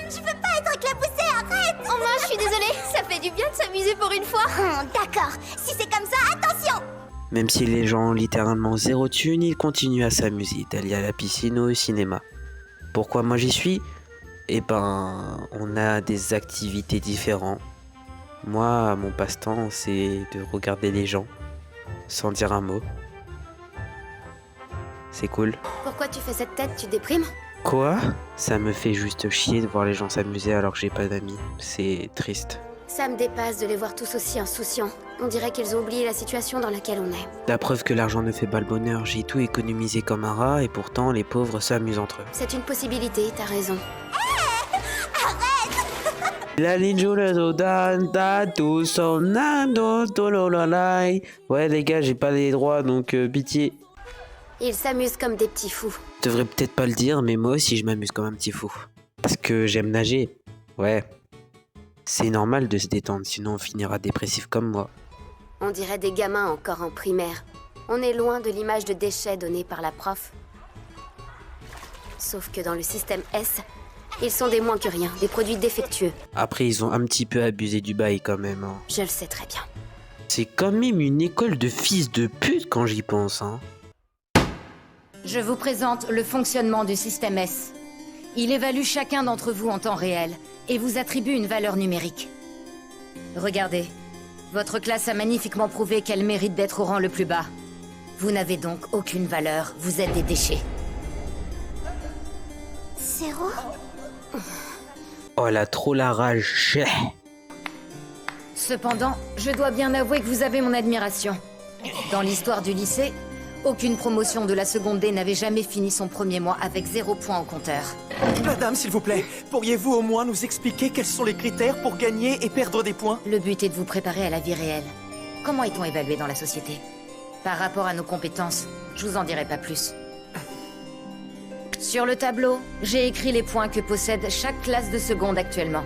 Je veux pas être éclaboussée, arrête. Oh mince, je suis désolée, ça fait du bien de s'amuser pour une fois. D'accord, si c'est comme ça, attention. Même si les gens ont littéralement zéro thune, ils continuent à s'amuser, d'aller à la piscine ou au cinéma. Pourquoi moi j'y suis? Eh ben, on a des activités différentes. Moi, mon passe-temps, c'est de regarder les gens, sans dire un mot. C'est cool. Pourquoi tu fais cette tête, tu déprimes? Quoi? Ça me fait juste chier de voir les gens s'amuser alors que j'ai pas d'amis. C'est triste. Ça me dépasse de les voir tous aussi insouciants. On dirait qu'ils ont oublié la situation dans laquelle on est. La preuve que l'argent ne fait pas le bonheur, j'ai tout économisé comme un rat et pourtant les pauvres s'amusent entre eux. C'est une possibilité, t'as raison. La ouais les gars, j'ai pas les droits donc pitié. Ils s'amusent comme des petits fous. Je devrais peut-être pas le dire, mais moi aussi je m'amuse comme un petit fou. Parce que j'aime nager. Ouais. C'est normal de se détendre, sinon on finira dépressif comme moi. On dirait des gamins encore en primaire. On est loin de l'image de déchets donnée par la prof. Sauf que dans le système S, ils sont des moins que rien, des produits défectueux. Après ils ont un petit peu abusé du bail quand même. Hein. Je le sais très bien. C'est quand même une école de fils de pute quand j'y pense. Hein. Je vous présente le fonctionnement du système S. Il évalue chacun d'entre vous en temps réel et vous attribue une valeur numérique. Regardez, votre classe a magnifiquement prouvé qu'elle mérite d'être au rang le plus bas. Vous n'avez donc aucune valeur, vous êtes des déchets. Zéro. Oh là, trop la rage. Chais. Cependant, je dois bien avouer que vous avez mon admiration. Dans l'histoire du lycée, aucune promotion de la seconde D n'avait jamais fini son premier mois avec 0 point au compteur. Madame, s'il vous plaît, pourriez-vous au moins nous expliquer quels sont les critères pour gagner et perdre des points? Le but est de vous préparer à la vie réelle. Comment est-on évalué dans la société? Par rapport à nos compétences, je vous en dirai pas plus. Sur le tableau, j'ai écrit les points que possède chaque classe de seconde actuellement.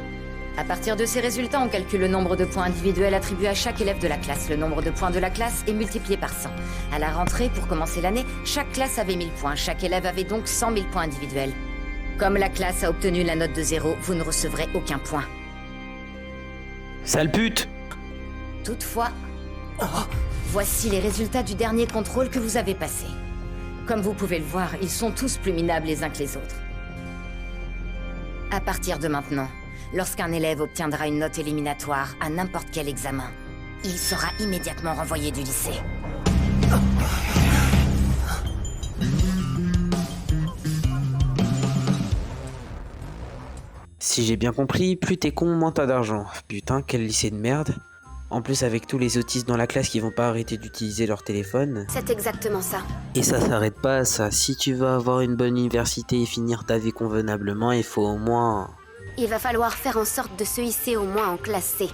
À partir de ces résultats, on calcule le nombre de points individuels attribués à chaque élève de la classe. Le nombre de points de la classe est multiplié par 100. À la rentrée, pour commencer l'année, chaque classe avait 1000 points. Chaque élève avait donc 100 000 points individuels. Comme la classe a obtenu la note de 0, vous ne recevrez aucun point. Sale pute! Toutefois, voici les résultats du dernier contrôle que vous avez passé. Comme vous pouvez le voir, ils sont tous plus minables les uns que les autres. À partir de maintenant, lorsqu'un élève obtiendra une note éliminatoire à n'importe quel examen, il sera immédiatement renvoyé du lycée. Si j'ai bien compris, plus t'es con, moins t'as d'argent. Putain, quel lycée de merde. En plus, avec tous les autistes dans la classe qui vont pas arrêter d'utiliser leur téléphone. C'est exactement ça. Et ça s'arrête pas à ça. Si tu veux avoir une bonne université et finir ta vie convenablement, il faut au moins... Il va falloir faire en sorte de se hisser au moins en classe C.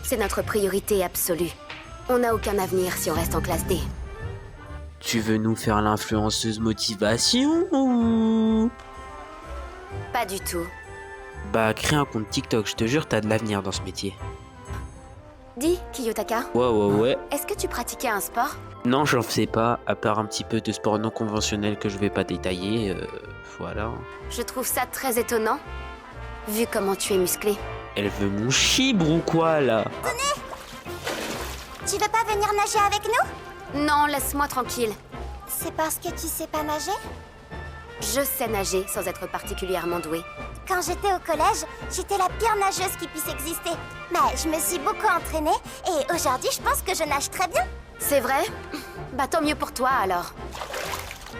C'est notre priorité absolue. On n'a aucun avenir si on reste en classe D. Tu veux nous faire l'influenceuse motivation ou... Pas du tout. Bah, crée un compte TikTok, je te jure, t'as de l'avenir dans ce métier. Dis, Kiyotaka, Ouais. est-ce que tu pratiquais un sport? Non, j'en sais pas, à part un petit peu de sport non conventionnel que je vais pas détailler, voilà. Je trouve ça très étonnant, vu comment tu es musclé. Elle veut mon chibre ou quoi, là? Tu veux pas venir nager avec nous? Non, laisse-moi tranquille. C'est parce que tu sais pas nager? Je sais nager sans être particulièrement douée. Quand j'étais au collège, j'étais la pire nageuse qui puisse exister. Mais je me suis beaucoup entraînée et aujourd'hui, je pense que je nage très bien. C'est vrai? Bah tant mieux pour toi alors.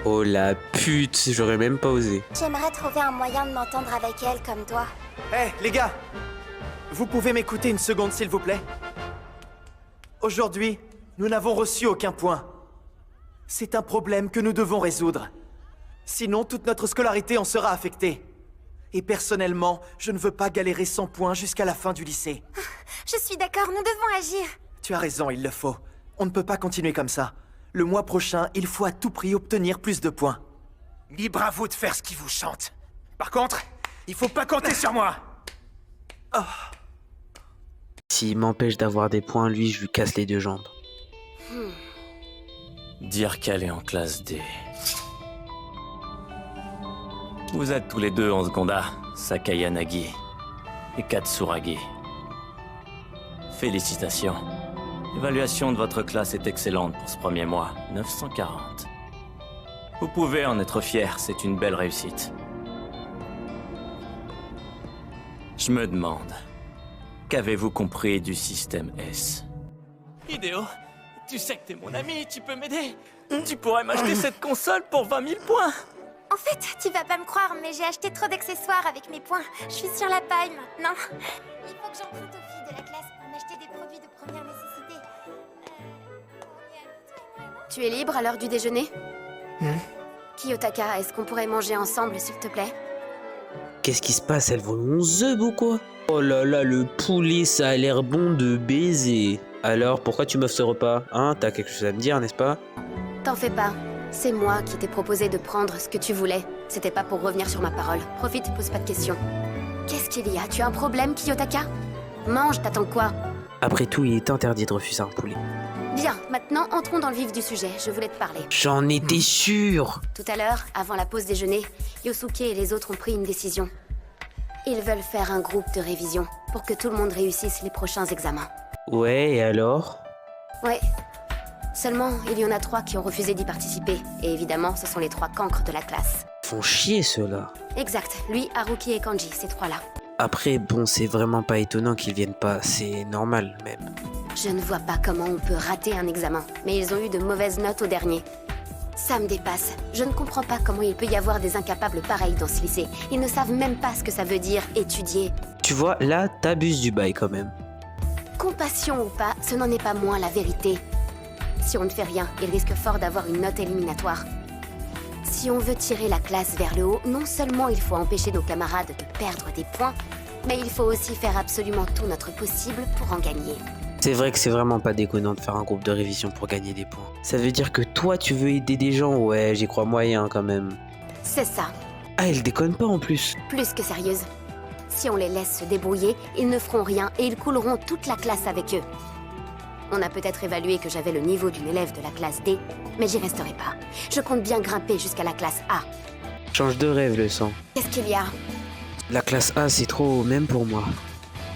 Oh la pute, j'aurais même pas osé. J'aimerais trouver un moyen de m'entendre avec elle comme toi. Hé, les gars! Vous pouvez m'écouter une seconde, s'il vous plaît? Aujourd'hui, nous n'avons reçu aucun point. C'est un problème que nous devons résoudre. Sinon, toute notre scolarité en sera affectée. Et personnellement, je ne veux pas galérer sans points jusqu'à la fin du lycée. Je suis d'accord, nous devons agir. Tu as raison, il le faut. On ne peut pas continuer comme ça. Le mois prochain, il faut à tout prix obtenir plus de points. Libre à vous de faire ce qui vous chante. Par contre, il faut pas compter sur moi. S'il m'empêche d'avoir des points, lui, je lui casse les 2 jambes. Dire qu'elle est en classe D. Vous êtes tous les deux en seconda, Sakayanagi. et Katsuragi. Félicitations. L'évaluation de votre classe est excellente pour ce premier mois, 940. Vous pouvez en être fier, c'est une belle réussite. Je me demande, qu'avez-vous compris du système S? Hideo, tu sais que t'es mon ami, tu peux m'aider? Tu pourrais m'acheter cette console pour 20 000 points. En fait, tu vas pas me croire, mais j'ai acheté trop d'accessoires avec mes points. Je suis sur la paille maintenant. Il faut que j'emprunte aux filles de la classe pour m'acheter des produits de première nécessité. On est amis, toi et moi, non? Tu es libre à l'heure du déjeuner? Kiyotaka, est-ce qu'on pourrait manger ensemble, s'il te plaît? Qu'est-ce qui se passe? Elles vont 11 œufs ou quoi? Oh là là, le poulet, ça a l'air bon de baiser. Alors, pourquoi tu m'offres ce repas? Hein, t'as quelque chose à me dire, n'est-ce pas? T'en fais pas. C'est moi qui t'ai proposé de prendre ce que tu voulais. C'était pas pour revenir sur ma parole. Profite, pose pas de questions. Qu'est-ce qu'il y a? Tu as un problème, Kiyotaka? Mange, t'attends quoi? Après tout, il est interdit de refuser un poulet. Bien, maintenant entrons dans le vif du sujet. Je voulais te parler. J'en étais sûr! Tout à l'heure, avant la pause déjeuner, Yosuke et les autres ont pris une décision. Ils veulent faire un groupe de révision pour que tout le monde réussisse les prochains examens. Ouais, et alors? Ouais. Seulement, il y en a 3 qui ont refusé d'y participer. Et évidemment, ce sont les 3 cancres de la classe. Ils font chier, ceux-là. Exact. Lui, Haruki et Kanji, ces 3-là. Après, bon, c'est vraiment pas étonnant qu'ils viennent pas. C'est normal, même. Je ne vois pas comment on peut rater un examen. Mais ils ont eu de mauvaises notes au dernier. Ça me dépasse. Je ne comprends pas comment il peut y avoir des incapables pareils dans ce lycée. Ils ne savent même pas ce que ça veut dire étudier. Tu vois, là, t'abuses du bail, quand même. Compassion ou pas, ce n'en est pas moins la vérité. Si on ne fait rien, il risque fort d'avoir une note éliminatoire. Si on veut tirer la classe vers le haut, non seulement il faut empêcher nos camarades de perdre des points, mais il faut aussi faire absolument tout notre possible pour en gagner. C'est vrai que c'est vraiment pas déconnant de faire un groupe de révision pour gagner des points. Ça veut dire que toi, tu veux aider des gens? Ouais, j'y crois moyen, quand même. C'est ça, Ah, elle déconne pas, en plus. plus que sérieuse. Si on les laisse se débrouiller, ils ne feront rien et ils couleront toute la classe avec eux. On a peut-être évalué que j'avais le niveau d'une élève de la classe D, mais j'y resterai pas. Je compte bien grimper jusqu'à la classe A. Change de rêve, le sang. Qu'est-ce qu'il y a? La classe A, c'est trop haut, même pour moi.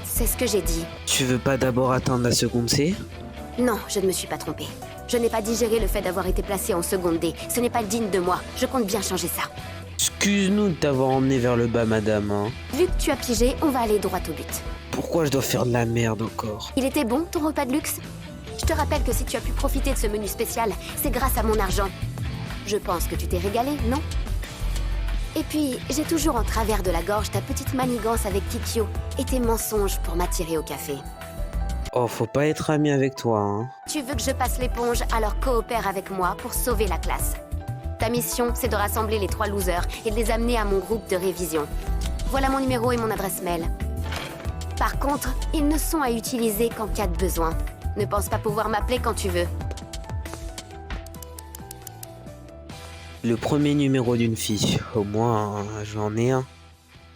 C'est ce que j'ai dit. Tu veux pas d'abord atteindre la seconde C? Non, je ne me suis pas trompée. Je n'ai pas digéré le fait d'avoir été placée en seconde D. Ce n'est pas digne de moi. Je compte bien changer ça. Excuse-nous de t'avoir emmené vers le bas, madame, hein. Vu que tu as pigé, on va aller droit au but. Pourquoi je dois faire de la merde encore? Il était bon, ton repas de luxe? Je te rappelle que si tu as pu profiter de ce menu spécial, c'est grâce à mon argent. Je pense que tu t'es régalé, non? Et puis, j'ai toujours en travers de la gorge ta petite manigance avec Kikyo et tes mensonges pour m'attirer au café. Oh, faut pas être ami avec toi, hein. Tu veux que je passe l'éponge, alors coopère avec moi pour sauver la classe. Ta mission, c'est de rassembler les 3 losers et de les amener à mon groupe de révision. Voilà mon numéro et mon adresse mail. Par contre, ils ne sont à utiliser qu'en cas de besoin. Ne pense pas pouvoir m'appeler quand tu veux. Le premier numéro d'une fille. Au moins, j'en ai un.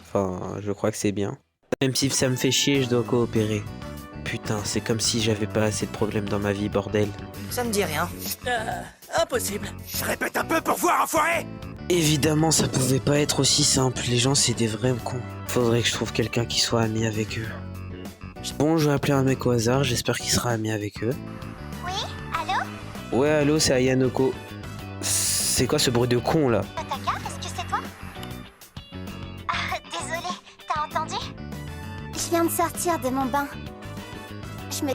Enfin, je crois que c'est bien. Même si ça me fait chier, je dois coopérer. Putain, c'est comme si j'avais pas assez de problèmes dans ma vie, bordel. Ça me dit rien. Impossible. Je répète un peu pour voir, enfoiré! Évidemment, ça pouvait pas être aussi simple. Les gens, c'est des vrais cons. Faudrait que je trouve quelqu'un qui soit ami avec eux. Bon, je vais appeler un mec au hasard. J'espère qu'il sera ami avec eux. Oui, allô? Ouais, allô, c'est Ayanoko. C'est quoi ce bruit de con, là? Kiyotaka, est-ce que c'est toi? Ah, désolé, t'as entendu? Je viens de sortir de mon bain.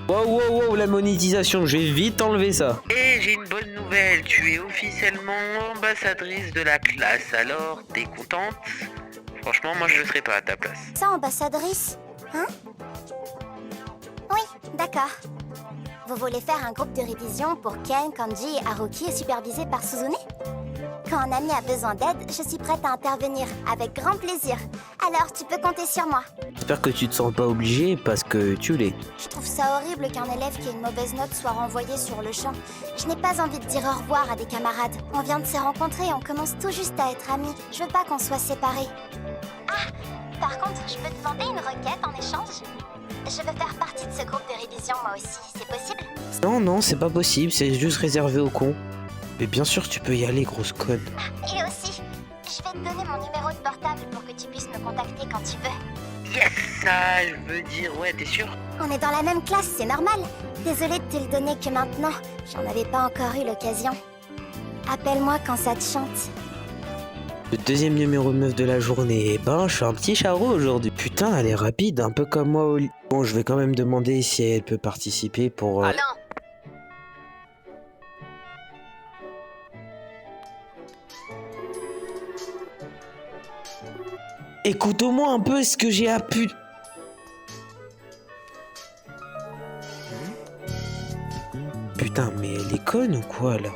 Wow, la monétisation, je vais vite enlever ça. Et j'ai une bonne nouvelle, tu es officiellement ambassadrice de la classe, alors t'es contente? Franchement, moi je ne serais pas à ta place. Ça, ambassadrice? Hein? Oui, d'accord. Vous voulez faire un groupe de révision pour Ken, Kanji et Haruki supervisé par Suzune? Quand un ami a besoin d'aide, je suis prête à intervenir, avec grand plaisir. Alors, tu peux compter sur moi. J'espère que tu te sens pas obligé parce que tu l'es. Je trouve ça horrible qu'un élève qui a une mauvaise note soit renvoyé sur le champ. Je n'ai pas envie de dire au revoir à des camarades. On vient de se rencontrer, on commence tout juste à être amis. Je veux pas qu'on soit séparés. Ah, par contre, je peux te demander une requête en échange? Je veux faire partie de ce groupe de révision moi aussi, c'est possible? Non, c'est pas possible, c'est juste réservé aux cons. Mais bien sûr, tu peux y aller, grosse conne. Et aussi, je vais te donner mon numéro de portable pour que tu puisses me contacter quand tu veux. Yes! ça, je veux dire, ouais, t'es sûr? On est dans la même classe, c'est normal. Désolée de te le donner que maintenant. J'en avais pas encore eu l'occasion. Appelle-moi quand ça te chante. Le deuxième numéro 9 de la journée. Ben, je suis un petit charreau aujourd'hui. Putain, elle est rapide, un peu comme moi au lit. Bon, je vais quand même demander si elle peut participer pour... Ah non! Écoute au moins un peu ce que j'ai pu... Putain, mais elle est conne ou quoi, là?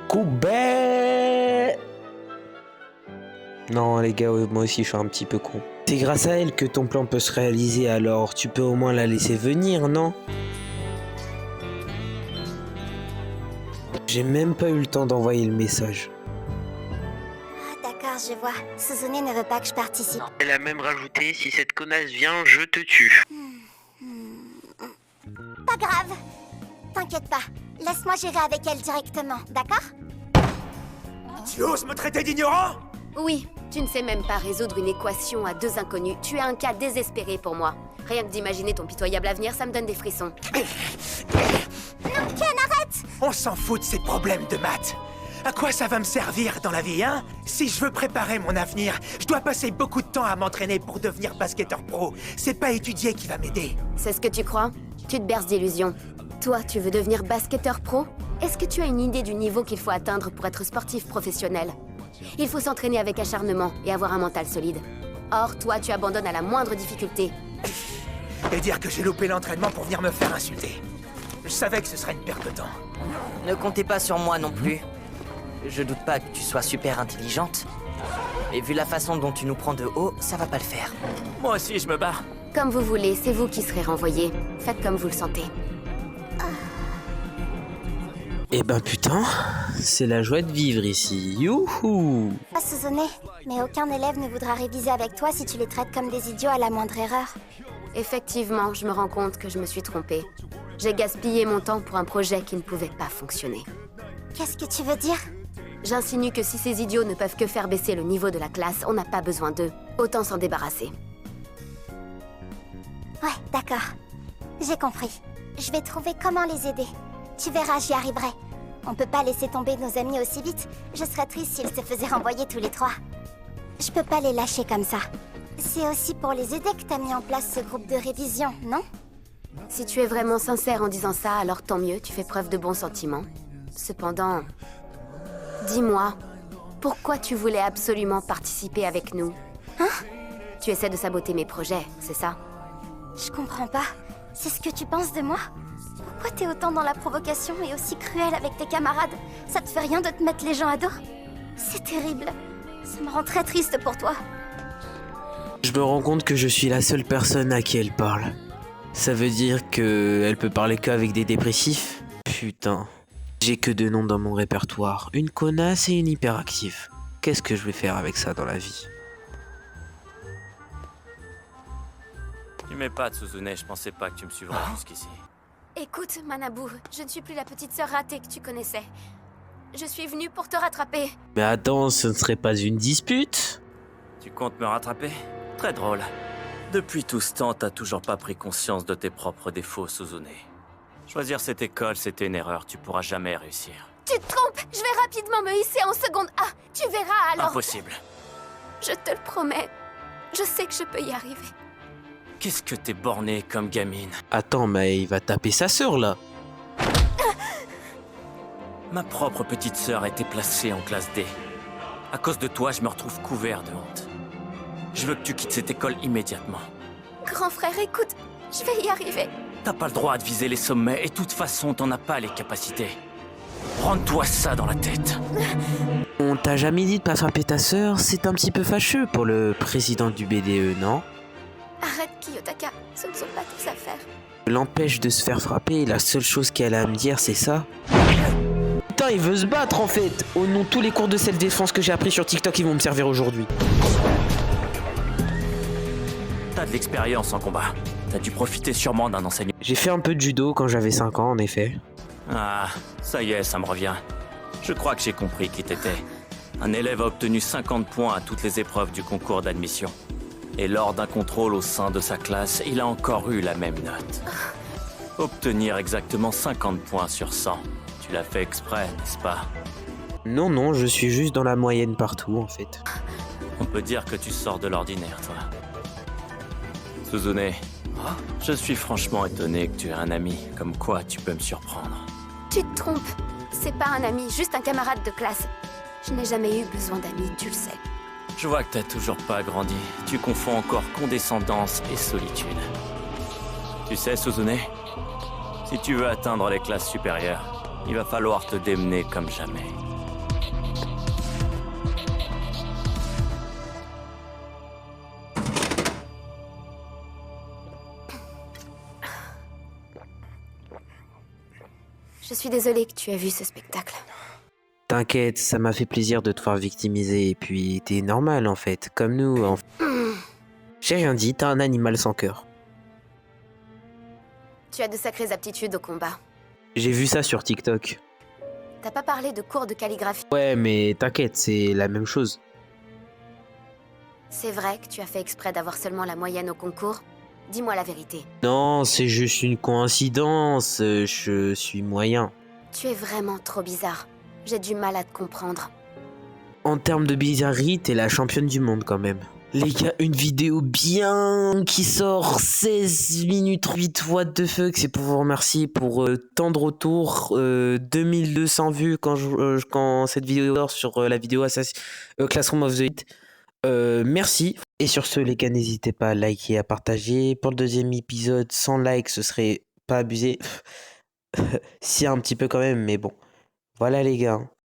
Coubet. Non, les gars, moi aussi, je suis un petit peu con. C'est grâce à elle que ton plan peut se réaliser, alors tu peux au moins la laisser venir, non? J'ai même pas eu le temps d'envoyer le message. Ah, d'accord, je vois. Suzune ne veut pas que je participe. Elle a même rajouté, si cette connasse vient, je te tue. Pas grave. T'inquiète pas. Laisse-moi gérer avec elle directement, d'accord? Tu oses me traiter d'ignorant? Oui, tu ne sais même pas résoudre une équation à deux inconnus. Tu es un cas désespéré pour moi. Rien que d'imaginer ton pitoyable avenir, ça me donne des frissons. Non, Ken, arrête! On s'en fout de ces problèmes de maths. À quoi ça va me servir dans la vie, hein? Si je veux préparer mon avenir, je dois passer beaucoup de temps à m'entraîner pour devenir basketteur pro. C'est pas étudier qui va m'aider. C'est ce que tu crois? Tu te berces d'illusions. Toi, tu veux devenir basketteur pro? Est-ce que tu as une idée du niveau qu'il faut atteindre pour être sportif professionnel? Il faut s'entraîner avec acharnement et avoir un mental solide. Or, toi, tu abandonnes à la moindre difficulté. Et dire que j'ai loupé l'entraînement pour venir me faire insulter. Je savais que ce serait une perte de temps. Ne comptez pas sur moi non plus. Je doute pas que tu sois super intelligente. Et vu la façon dont tu nous prends de haut, ça va pas le faire. Moi aussi, je me barre. Comme vous voulez, c'est vous qui serez renvoyé. Faites comme vous le sentez. Eh ben putain, c'est la joie de vivre ici. Youhou! Pas Suzune, mais aucun élève ne voudra réviser avec toi si tu les traites comme des idiots à la moindre erreur. Effectivement, je me rends compte que je me suis trompée. J'ai gaspillé mon temps pour un projet qui ne pouvait pas fonctionner. Qu'est-ce que tu veux dire? J'insinue que si ces idiots ne peuvent que faire baisser le niveau de la classe, on n'a pas besoin d'eux. Autant s'en débarrasser. Ouais, d'accord. J'ai compris. Je vais trouver comment les aider. Tu verras, j'y arriverai. On peut pas laisser tomber nos amis aussi vite. Je serais triste s'ils se faisaient renvoyer tous les trois. Je peux pas les lâcher comme ça. C'est aussi pour les aider que t'as mis en place ce groupe de révision, non? Si tu es vraiment sincère en disant ça, alors tant mieux, tu fais preuve de bons sentiments. Cependant, dis-moi, pourquoi tu voulais absolument participer avec nous? Hein? Tu essaies de saboter mes projets, c'est ça? Je comprends pas. C'est ce que tu penses de moi? Pourquoi t'es autant dans la provocation et aussi cruel avec tes camarades? Ça te fait rien de te mettre les gens à dos? C'est terrible. Ça me rend très triste pour toi. Je me rends compte que je suis la seule personne à qui elle parle. Ça veut dire que elle peut parler qu'avec des dépressifs? Putain. J'ai que deux noms dans mon répertoire. Une connasse et une hyperactive. Qu'est-ce que je vais faire avec ça dans la vie? Tu m'épates, Suzune, je pensais pas que tu me suivrais jusqu'ici. Écoute, Manabu, je ne suis plus la petite sœur ratée que tu connaissais. Je suis venue pour te rattraper. Mais attends, ce ne serait pas une dispute? Tu comptes me rattraper? Très drôle. Depuis tout ce temps, t'as toujours pas pris conscience de tes propres défauts, Suzune. Choisir cette école, c'était une erreur, tu pourras jamais réussir. Tu te trompes, je vais rapidement me hisser en seconde A. Tu verras alors. Impossible. Je te le promets. Je sais que je peux y arriver. Qu'est-ce que t'es borné comme gamine? Attends, mais il va taper sa sœur là. Ma propre petite sœur a été placée en classe D. À cause de toi, je me retrouve couvert de honte. Je veux que tu quittes cette école immédiatement. Grand frère, écoute, je vais y arriver. T'as pas le droit de viser les sommets et de toute façon, t'en as pas les capacités. Prends-toi ça dans la tête. On t'a jamais dit de pas frapper ta sœur? C'est un petit peu fâcheux pour le président du BDE, non? Arrête, Kiyotaka, ce ne sont pas tes affaires. L'empêche de se faire frapper, la seule chose qu'elle a à me dire, c'est ça? Putain, il veut se battre en fait! Oh non, tous les cours de self-défense que j'ai appris sur TikTok, ils vont me servir aujourd'hui. T'as de l'expérience en combat. T'as dû profiter sûrement d'un enseignant. J'ai fait un peu de judo quand j'avais 5 ans, en effet. Ah, ça y est, ça me revient. Je crois que j'ai compris qui t'étais. Un élève a obtenu 50 points à toutes les épreuves du concours d'admission. Et lors d'un contrôle au sein de sa classe, il a encore eu la même note. Obtenir exactement 50 points sur 100. Tu l'as fait exprès, n'est-ce pas? Non, non, je suis juste dans la moyenne partout en fait. On peut dire que tu sors de l'ordinaire, toi. Suzune, je suis franchement étonné que tu aies un ami. Comme quoi, tu peux me surprendre. Tu te trompes. C'est pas un ami, juste un camarade de classe. Je n'ai jamais eu besoin d'amis, tu le sais. Je vois que t'as toujours pas grandi. Tu confonds encore condescendance et solitude. Tu sais, Suzune, si tu veux atteindre les classes supérieures, il va falloir te démener comme jamais. Je suis désolée que tu aies vu ce spectacle. T'inquiète, ça m'a fait plaisir de te voir victimiser. Et puis, t'es normal en fait, comme nous. J'ai rien dit, t'as un animal sans cœur. Tu as de sacrées aptitudes au combat. J'ai vu ça sur TikTok. T'as pas parlé de cours de calligraphie. Ouais, mais t'inquiète, c'est la même chose. C'est vrai que tu as fait exprès d'avoir seulement la moyenne au concours? Dis-moi la vérité. Non, c'est juste une coïncidence. Je suis moyen. Tu es vraiment trop bizarre. J'ai du mal à te comprendre. En termes de bizarrerie, t'es la championne du monde quand même. Les gars, une vidéo bien qui sort 16 minutes 8, what the fuck, c'est pour vous remercier pour tant de retours, 2200 vues quand cette vidéo sort sur la vidéo Classroom of the Hit. Merci. Et sur ce, les gars, n'hésitez pas à liker et à partager. Pour le deuxième épisode, sans like, ce serait pas abusé. Si, un petit peu quand même, mais bon. Voilà les gars.